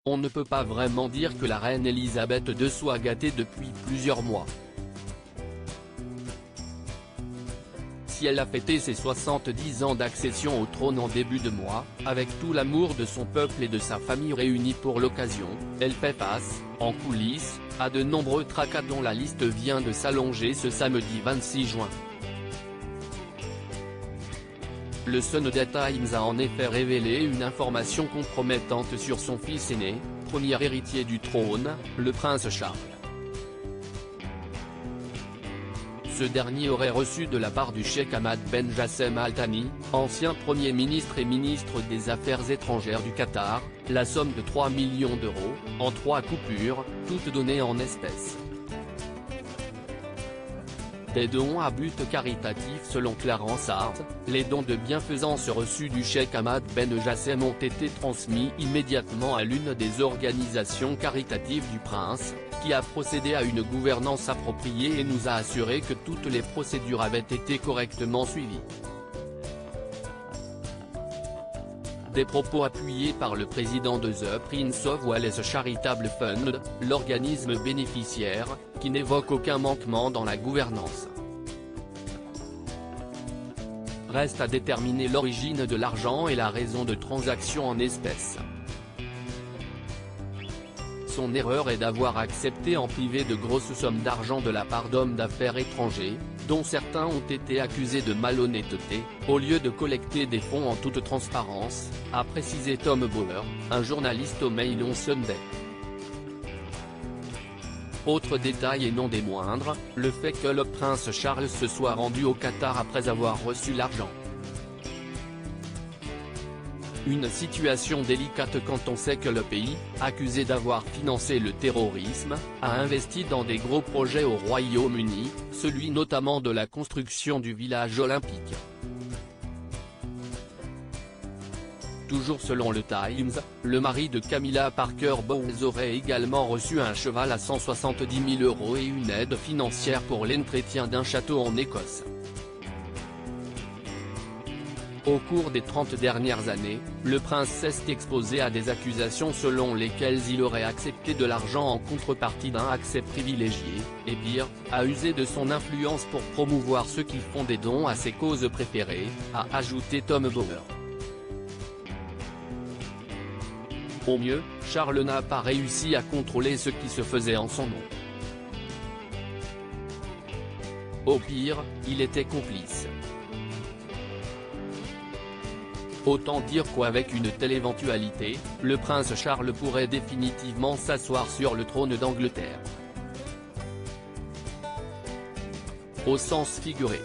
On ne peut pas vraiment dire que la reine Elisabeth II soit gâtée depuis plusieurs mois. Si elle a fêté ses 70 ans d'accession au trône en début de mois, avec tout l'amour de son peuple et de sa famille réunis pour l'occasion, elle fait face, en coulisses, à de nombreux tracas dont la liste vient de s'allonger ce samedi 26 juin. Le Sunday Times a en effet révélé une information compromettante sur son fils aîné, premier héritier du trône, le prince Charles. Ce dernier aurait reçu de la part du cheikh Hamad Ben Jassem Al Thani, ancien Premier ministre et ministre des Affaires étrangères du Qatar, la somme de 3 millions d'euros, en 3 coupures, toutes données en espèces. Des dons à but caritatif selon Clarence Hart, les dons de bienfaisance reçus du cheikh Hamad Ben Jassem ont été transmis immédiatement à l'une des organisations caritatives du prince, qui a procédé à une gouvernance appropriée et nous a assuré que toutes les procédures avaient été correctement suivies. Des propos appuyés par le président de The Prince of Wales Charitable Fund, l'organisme bénéficiaire, qui n'évoque aucun manquement dans la gouvernance. Reste à déterminer l'origine de l'argent et la raison de transaction en espèces. Son erreur est d'avoir accepté en privé de grosses sommes d'argent de la part d'hommes d'affaires étrangers, dont certains ont été accusés de malhonnêteté, au lieu de collecter des fonds en toute transparence, a précisé Tom Bauer, un journaliste au Mail on Sunday. Autre détail et non des moindres, le fait que le prince Charles se soit rendu au Qatar après avoir reçu l'argent. Une situation délicate quand on sait que le pays, accusé d'avoir financé le terrorisme, a investi dans des gros projets au Royaume-Uni, celui notamment de la construction du village olympique. Toujours selon le Times, le mari de Camilla Parker Bowles aurait également reçu un cheval à 170 000 € et une aide financière pour l'entretien d'un château en Écosse. Au cours des 30 dernières années, le prince s'est exposé à des accusations selon lesquelles il aurait accepté de l'argent en contrepartie d'un accès privilégié, et pire, a usé de son influence pour promouvoir ceux qui font des dons à ses causes préférées, a ajouté Tom Bauer. Au mieux, Charles n'a pas réussi à contrôler ce qui se faisait en son nom. Au pire, il était complice. Autant dire qu'avec une telle éventualité, le prince Charles pourrait définitivement s'asseoir sur le trône d'Angleterre. Au sens figuré.